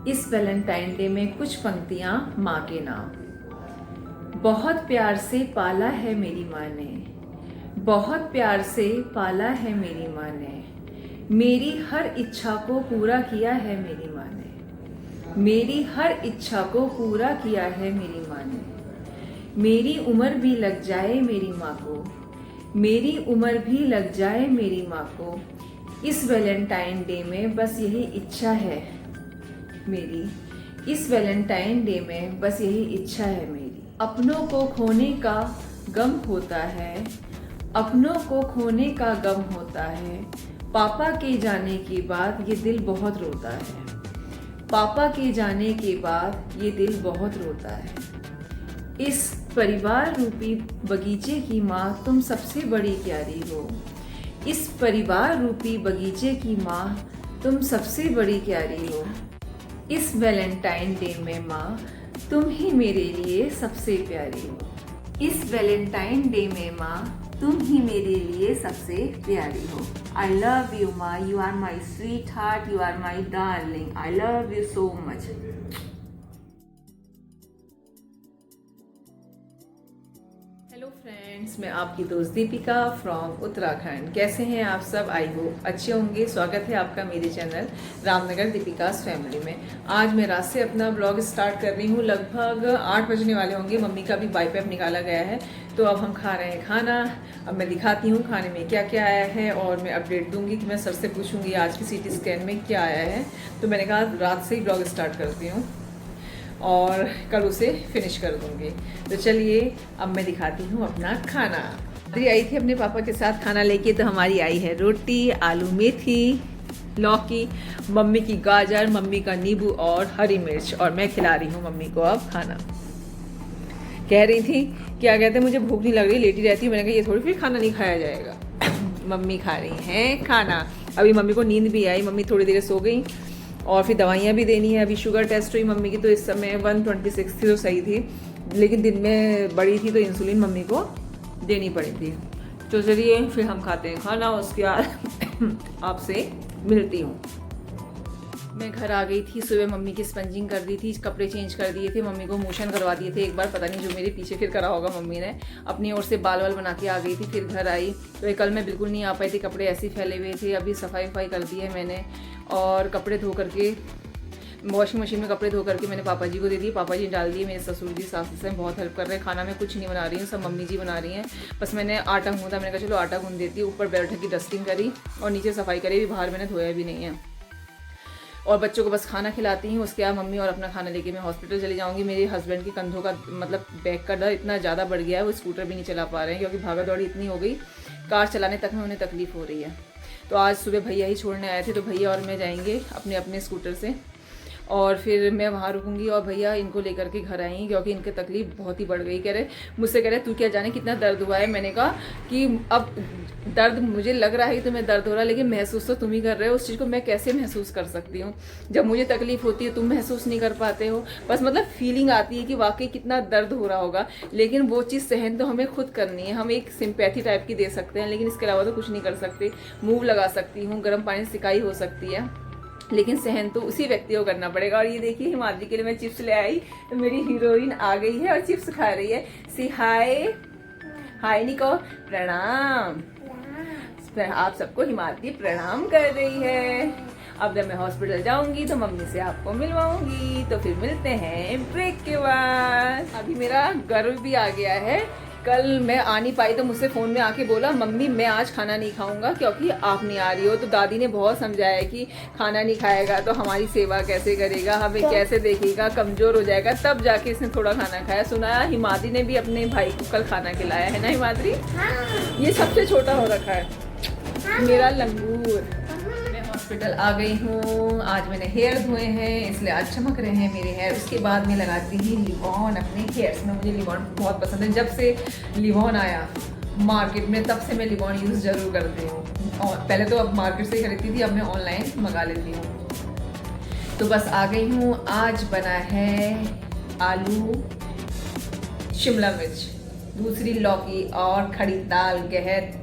इस Valentine day में कुछ पंक्तियाँ माँ के नाम। बहुत प्यार से पाला है मेरी माँ ने, बहुत प्यार से पाला है मेरी माँ ने, मेरी हर इच्छा को पूरा किया है मेरी माँ ने, मेरी हर इच्छा को पूरा किया है मेरी माँ ने। मेरी उम्र भी लग जाए मेरी माँ को, मेरी उम्र भी लग जाए मेरी माँ को, इस वैलेंटाइन डे में बस यही इच्छा है मेरी, इस वैलेंटाइन डे में बस यही इच्छा है मेरी। अपनों को खोने का गम होता है, अपनों को खोने का गम होता है, पापा के जाने के बाद ये दिल बहुत रोता है, पापा के जाने के बाद ये दिल बहुत रोता है। इस परिवार रूपी बगीचे की माँ तुम सबसे बड़ी प्यारी हो, इस परिवार रूपी बगीचे की माँ तुम सबसे बड़ी प्यारी हो। इस वैलेंटाइन डे में माँ तुम ही मेरे लिए सबसे प्यारी हो, इस वैलेंटाइन डे में माँ तुम ही मेरे लिए सबसे प्यारी हो। I love you माँ, you are my sweetheart, you are my darling, I love you so much। Hello friends, मैं आपकी दोस्त दीपिका फ्रॉम उत्तराखंड। कैसे हैं आप सब? आई होप अच्छे होंगे। स्वागत है आपका मेरे चैनल रामनगर दीपिकास फैमिली में। आज मैं रात से अपना ब्लॉग स्टार्ट कर रही हूँ। लगभग 8 बजने वाले होंगे। मम्मी का भी बाईपैप निकाला गया है, तो अब हम खा रहे हैं खाना। अब मैं दिखाती हूँ खाने में क्या क्या आया है और मैं अपडेट दूँगी कि मैं सर से पूछूँगी आज की CT स्कैन में क्या आया है। तो मैंने कहा रात से ही ब्लॉग स्टार्ट करती हूँ और कल उसे फिनिश कर दूंगी। तो चलिए अब मैं दिखाती हूँ अपना खाना। अभी आई थी अपने पापा के साथ खाना लेके, तो हमारी आई है रोटी, आलू मेथी, लौकी, मम्मी की गाजर, मम्मी का नींबू और हरी मिर्च, और मैं खिला रही हूँ मम्मी को अब खाना। कह रही थी क्या कहते मुझे भूख नहीं लग रही, लेटी रहती हूँ। मैंने कहा ये थोड़ी फिर खाना नहीं खाया जाएगा। मम्मी खा रही हैं खाना। अभी मम्मी को नींद भी आई, मम्मी थोड़ी देर सो गई और फिर दवाइयाँ भी देनी है। अभी शुगर टेस्ट हुई मम्मी की, तो इस समय 126 थी, तो सही थी, लेकिन दिन में बड़ी थी तो इंसुलिन मम्मी को देनी पड़ी थी। तो चलिए फिर हम खाते हैं खाना, उसके बाद आपसे मिलती हूँ। मैं घर आ गई थी सुबह, मम्मी की स्पंजिंग कर दी थी, कपड़े चेंज कर दिए थे, मम्मी को मोशन करवा दिए थे एक बार, पता नहीं जो मेरे पीछे फिर करा होगा मम्मी ने। अपनी ओर से बाल वाल बना के आ गई थी, फिर घर आई। तो कल मैं बिल्कुल नहीं आ पाई थी, कपड़े ऐसे ही फैले हुए थे। अभी सफाई वफाई कर दी है मैंने, और कपड़े धो करके वॉशिंग मशीन में कपड़े धो करके मैंने पापा जी को दे दिए। पापा जी डाल दिए, मेरे ससुर जी सास से बहुत हेल्प कर रहे हैं। खाना मैं कुछ नहीं बना रही हूँ, सब मम्मी जी बना रही हैं। बस मैंने आटा गूंदा, मैंने कहा चलो आटा गूंद देती हूँ। ऊपर बैठ की डस्टिंग करी और नीचे सफाई करी, भी बाहर मैंने धोया भी नहीं है। और बच्चों को बस खाना खिलाती हूँ, उसके बाद मम्मी और अपना खाना लेके मैं हॉस्पिटल चली जाऊँगी। मेरे हस्बैंड के कंधों का मतलब बैक का दर्द इतना ज़्यादा बढ़ गया है, वो स्कूटर भी नहीं चला पा रहे हैं क्योंकि भागा दौड़ी इतनी हो गई, कार चलाने तक में उन्हें तकलीफ हो रही है। तो आज सुबह भैया ही छोड़ने आए थे, तो भैया और मैं जाएंगे अपने अपने स्कूटर से, और फिर मैं वहाँ रुकूंगी और भैया इनको लेकर के घर आएंगे क्योंकि इनकी तकलीफ बहुत ही बढ़ गई। मुझसे कह रहे तू क्या जाने कितना दर्द हुआ है। मैंने कहा कि अब दर्द मुझे लग रहा है कि तुम्हें दर्द हो रहा है, लेकिन महसूस तो तुम ही कर रहे हो। उस चीज़ को मैं कैसे महसूस कर सकती हूँ? जब मुझे तकलीफ होती है तुम महसूस नहीं कर पाते हो। बस मतलब फीलिंग आती है कि वाकई कितना दर्द हो रहा होगा, लेकिन वो चीज़ सहन तो हमें खुद करनी है। हम एक सिंपैथी टाइप की दे सकते हैं, लेकिन इसके अलावा तो कुछ नहीं कर सकते। मूव लगा सकती हूँ, गर्म पानी से सिकाई हो सकती है, लेकिन सहन तो उसी व्यक्ति को करना पड़ेगा। और ये देखिए हिमाद्री के लिए मैं चिप्स ले आई, तो मेरी हीरोइन आ गई है और चिप्स खा रही है। सी हाय, हाय निको, प्रणाम। आप सबको हिमाद्री प्रणाम कर रही है। अब जब मैं हॉस्पिटल जाऊंगी तो मम्मी से आपको मिलवाऊंगी, तो फिर मिलते हैं ब्रेक के बाद। अभी मेरा गर्व भी आ गया है। कल मैं आ नहीं पाई तो मुझसे फ़ोन में आके बोला मम्मी मैं आज खाना नहीं खाऊंगा क्योंकि आप नहीं आ रही हो। तो दादी ने बहुत समझाया कि खाना नहीं खाएगा तो हमारी सेवा कैसे करेगा, हमें कैसे देखेगा, कमज़ोर हो जाएगा। तब जाके इसने थोड़ा खाना खाया। सुना हिमाद्री ने भी अपने भाई को कल खाना खिलाया है ना हिमाद्री? हाँ। ये सबसे छोटा हो रखा है। हाँ। मेरा लंगूर। हॉस्पिटल आ गई हूँ। आज मैंने हेयर धोए हैं इसलिए आज चमक रहे हैं मेरे हेयर। उसके बाद मैं लगाती हूँ लिवॉन अपने हेयर्स में। मुझे लिवॉन बहुत पसंद है। जब से लिवॉन आया मार्केट में तब से मैं लिवॉन यूज़ ज़रूर करती हूँ। और पहले तो अब मार्केट से ही खरीदती थी, अब मैं ऑनलाइन मंगा लेती हूँ। तो बस आ गई हूँ। आज बना है आलू, शिमला मिर्च, दूसरी लौकी और खड़ी दाल, गहत,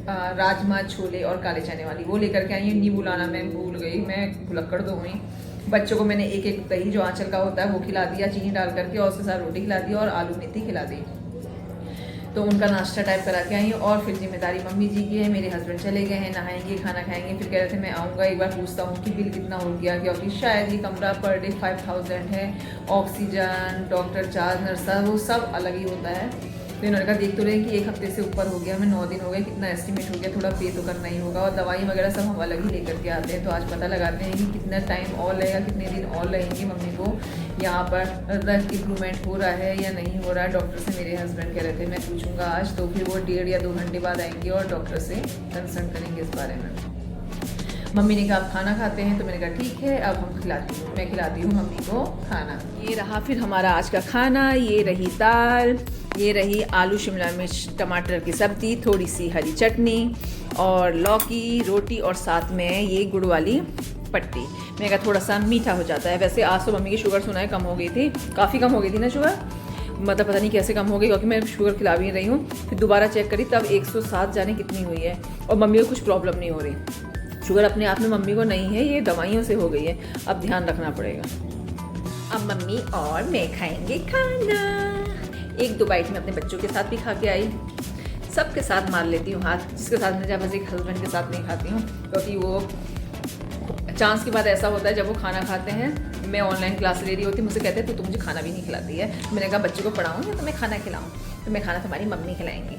राजमा, छोले और काले चने वाली, वो लेकर के आई हूँ। नींबू लाना मैं भूल गई, मैं भुलक्कड़ दो हुई। बच्चों को मैंने एक एक दही जो आंचल का होता है वो खिला दिया चीनी डाल करके, और उसके साथ रोटी खिला दी और आलू मेथी खिला दी। तो उनका नाश्ता टाइप करा के आई हूँ, और फिर जिम्मेदारी मम्मी जी की है। मेरे हस्बैंड चले गए हैं, नहाएंगे, खाना खाएंगे, फिर कह रहे थे मैं आऊँगा एक बार पूछता हूँ कि बिल कितना हो गया, क्योंकि शायद ये कमरा पर डे 5000 है। ऑक्सीजन, डॉक्टर चार्ज, नर्सा, वो सब अलग ही होता है। तो इन्होंने कहा देख तो रहे कि एक हफ्ते से ऊपर हो गया, हमें 9 दिन हो गए, कितना एस्टिमेट हो गया, थोड़ा पे तो करना ही होगा। और दवाई वगैरह सब हम अलग ही लेकर के आते हैं। तो आज पता लगाते हैं कि कितना टाइम और लगेगा, कितने दिन और लगेंगे मम्मी को यहाँ पर रक्त इम्प्रूवमेंट हो रहा है या नहीं हो रहा है। डॉक्टर से मेरे हस्बैंड कह रहे थे मैं पूछूंगा आज, तो फिर वो 1.5 या 2 घंटे बाद आएंगे और डॉक्टर से कंसल्ट करेंगे इस बारे में। मम्मी ने कहा आप खाना खाते हैं, तो मैंने कहा ठीक है, अब मैं खिलाती हूँ मम्मी को खाना। ये रहा फिर हमारा आज का खाना। ये रही दाल, ये रही आलू शिमला मिर्च टमाटर की सब्ज़ी, थोड़ी सी हरी चटनी और लौकी, रोटी, और साथ में ये गुड़ वाली पट्टी। मैंने कहा थोड़ा सा मीठा हो जाता है। वैसे आज तो मम्मी की शुगर सुना है कम हो गई थी, काफ़ी कम हो गई थी ना शुगर, मतलब पता नहीं कैसे कम हो गई, क्योंकि मैं शुगर खिला भी नहीं रही हूँ। फिर दोबारा चेक करी तब 107 जाने कितनी हुई है, और मम्मी को कुछ प्रॉब्लम नहीं हो रही। शुगर अपने आप में मम्मी को नहीं है, ये दवाइयों से हो गई है। अब ध्यान रखना पड़ेगा। अब मम्मी और मैं खाएंगे खाना। 1-2 बाइट में अपने बच्चों के साथ भी खा के आई। सबके साथ मार लेती हूँ हाथ, जिसके साथ मैं जब एक हस्बैंड के साथ नहीं खाती हूँ, क्योंकि वो चांस के बाद ऐसा होता है जब वो खाना खाते हैं, मैं ऑनलाइन क्लास ले रही होती, मुझे कहते हैं तो मुझे खाना भी नहीं खिलाती है। मैंने कहा बच्चों को पढ़ाऊँ या तो मैं खाना खिलाऊँ, तो मैं खाना तुम्हारी मम्मी खिलाएंगी।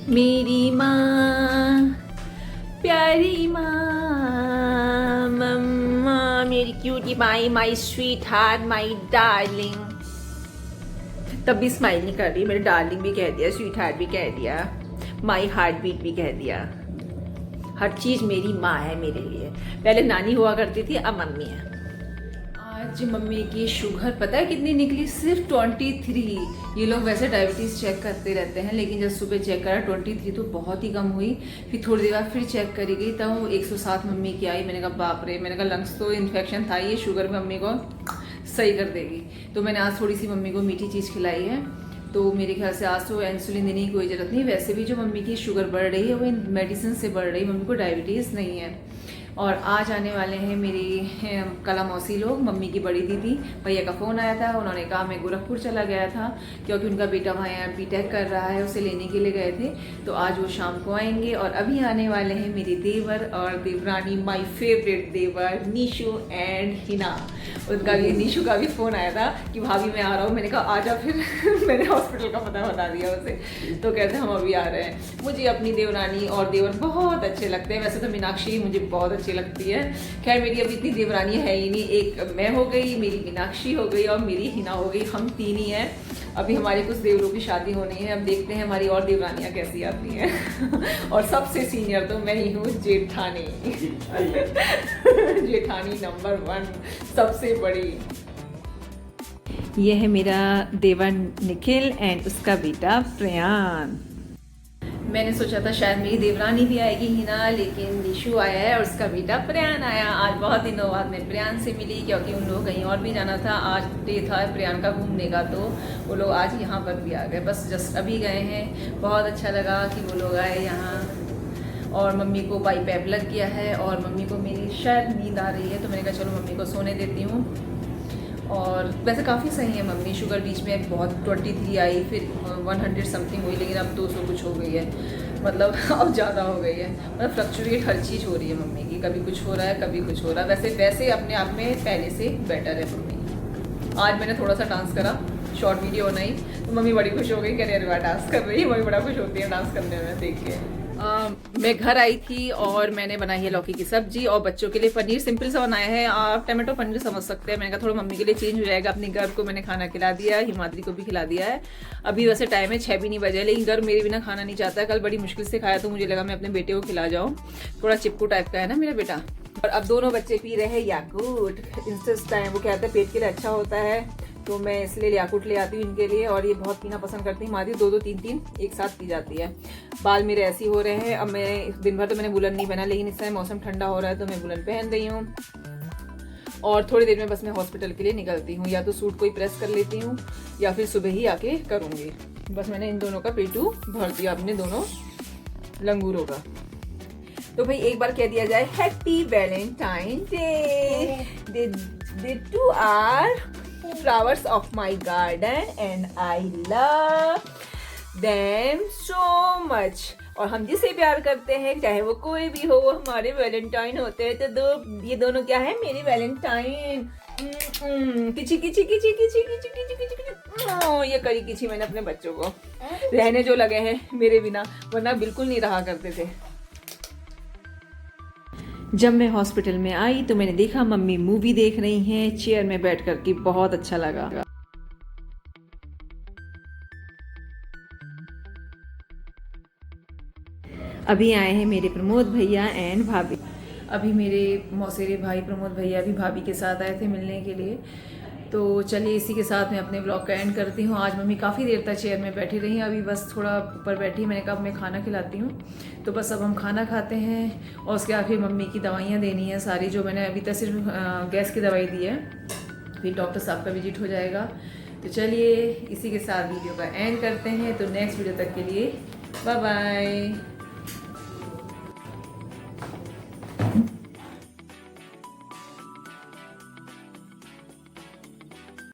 मेरी माँ, प्यारी माँ, मम्मा, मेरी क्यूटी माई, my sweetheart, my darling. तब भी स्माइल नहीं कर रही, मेरे डार्लिंग भी कह दिया, स्वीट हार्ट भी कह दिया, माई हार्ट बीट भी कह दिया। हर चीज़ मेरी माँ है मेरे लिए। पहले नानी हुआ करती थी, अब मम्मी है। आज मम्मी की शुगर पता है कितनी निकली? सिर्फ 23। ये लोग वैसे डायबिटीज़ चेक करते रहते हैं, लेकिन जब सुबह चेक करा 23 तो बहुत ही कम हुई। फिर थोड़ी देर बाद फिर चेक करी गई, तब वो 107 मम्मी की आई। मैंने कहा बाप रे, मैंने कहा लंग्स तो इन्फेक्शन था, ये शुगर में मम्मी को सही कर देगी। तो मैंने आज थोड़ी सी मम्मी को मीठी चीज़ खिलाई है। तो मेरे ख्याल से आज तो इंसुलिन देने की कोई ज़रूरत नहीं। वैसे भी जो मम्मी की शुगर बढ़ रही है वो इन मेडिसिन से बढ़ रही है, मम्मी को डायबिटीज़ नहीं है। और आज आने वाले हैं मेरी कला मौसी लोग, मम्मी की बड़ी दीदी। भैया का फ़ोन आया था, उन्होंने कहा मैं गोरखपुर चला गया था, क्योंकि उनका बेटा वहाँ बीटेक कर रहा है, उसे लेने के लिए गए थे। तो आज वो शाम को आएंगे। और अभी आने वाले हैं मेरे देवर और देवरानी, माय फेवरेट देवर निशु एंड हिना। उनका भी, निशु का भी फ़ोन आया था कि भाभी मैं आ रहा हूँ। मैंने कहा आ जा फिर मैंने हॉस्पिटल का पता बता दिया उसे, तो कहते हम अभी आ रहे हैं। मुझे अपनी देवरानी और देवर बहुत अच्छे लगते हैं। वैसे तो मीनाक्षी मुझे बहुत अच्छी लगती है। खैर मेरी अभी इतनी देवरानी है ही नहीं, एक मैं हो गई, मेरी मीनाक्षी हो गई और मेरी हिना हो गई, हम 3 ही हैं। अभी हमारे कुछ देवरों की शादी होनी है, अब देखते हैं हमारी और देवरानियाँ कैसी आती हैं। और सबसे सीनियर तो मैं ही हूँ, जेठानी। जेठानी नंबर 1, सबसे बड़ी। यह है मेरा देवर निखिल एंड उसका बेटा प्रयान। मैंने सोचा था शायद मेरी देवरानी भी आएगी हिना, लेकिन निशु आया है और उसका बेटा प्रयान आया। आज बहुत दिनों बाद मैं प्रयान से मिली, क्योंकि उन लोग कहीं और भी जाना था। आज डे था प्रयान का घूमने का, तो वो लोग आज यहाँ पर भी आ गए। बस जस्ट अभी गए हैं। बहुत अच्छा लगा कि वो लोग आए यहाँ। और मम्मी को बाई पैप लग गया है, और मम्मी को मेरी शायद नींद आ रही है, तो मैंने कहा चलो मम्मी को सोने देती हूँ। और वैसे काफ़ी सही है मम्मी। शुगर बीच में बहुत 23 आई, फिर 100 समथिंग हुई, लेकिन अब 200 कुछ हो गई है। मतलब अब ज़्यादा हो गई है। मतलब फ्लक्चुएट हर चीज़ हो रही है मम्मी की, कभी कुछ हो रहा है, कभी कुछ हो रहा है। वैसे अपने आप में पहले से बेटर है मम्मी। आज मैंने थोड़ा सा डांस करा, शॉर्ट वीडियो बनाई, तो मम्मी बड़ी खुश हो गई, कह रही अरे डांस कर रही है। मम्मी बड़ा खुश होती है डांस करने में देख के। मैं घर आई थी और मैंने बनाई है लौकी की सब्जी, और बच्चों के लिए पनीर सिंपल सा बनाया है। आप टमाटो पनीर समझ सकते हैं। मैंने कहा थोड़ा मम्मी के लिए चेंज हो जाएगा। अपनी गर्व को मैंने खाना खिला दिया, हिमाद्री को भी खिला दिया है। अभी वैसे टाइम है 6 भी नहीं बजे, लेकिन गर्व मेरे बिना खाना नहीं चाहता है। कल बड़ी मुश्किल से खाया, तो मुझे लगा मैं अपने बेटे को खिला जाऊँ। थोड़ा चिपकू टाइप का है ना मेरा बेटा। और अब दोनों बच्चे पी रहे हैं याकूट। इंस्टेंट टाइम, वो कहते हैं पेट के लिए अच्छा होता है, तो मैं इसलिए याकूट ले आती हूँ इनके लिए। और ये बहुत पीना पसंद करती है। मादी 2-2, 3-3 एक साथ पी जाती है। बाल मेरे ऐसे हो रहे हैं। अब मैं दिन भर तो मैंने बुलन नहीं पहना, लेकिन इस समय मौसम ठंडा हो रहा है तो मैं बुलन पहन रही हूँ। और थोड़ी देर में बस मैं हॉस्पिटल के लिए निकलती हूँ। या तो सूट कोई प्रेस कर लेती हूँ, या फिर सुबह ही आके करूँगी। बस मैंने इन दोनों का पेटू भर दिया, अपने दोनों लंगूरों का। तो भाई एक बार कह दिया जाए happy Valentine day. They too are flowers of my garden and I love them so much. और हम जिसे प्यार करते हैं चाहे वो कोई भी हो, वो हमारे वैलेंटाइन होते हैं। तो ये दोनों क्या है, मेरे वैलेंटाइन। किची किची किची किची किची किची किची किची। ये करी किची मैंने अपने बच्चों को, रहने जो लगे हैं मेरे बिना, वरना बिल्कुल नहीं रहा करते थे। जब मैं हॉस्पिटल में आई तो मैंने देखा मम्मी मूवी देख रही हैं चेयर में बैठ कर के, बहुत अच्छा लगा। अभी आए हैं मेरे प्रमोद भैया एंड भाभी। अभी मेरे मौसेरे भाई प्रमोद भैया भी भाभी के साथ आए थे मिलने के लिए। तो चलिए इसी के साथ मैं अपने ब्लॉग का एंड करती हूँ। आज मम्मी काफ़ी देर तक चेयर में बैठी रही, अभी बस थोड़ा ऊपर बैठी। मैंने कहा मैं खाना खिलाती हूँ, तो बस अब हम खाना खाते हैं और उसके बाद फिर मम्मी की दवाइयाँ देनी है सारी, जो मैंने अभी तक सिर्फ गैस की दवाई दी है, फिर डॉक्टर साहब का विजिट हो जाएगा। तो चलिए इसी के साथ वीडियो का एंड करते हैं। तो नेक्स्ट वीडियो तक के लिए बाय बाय।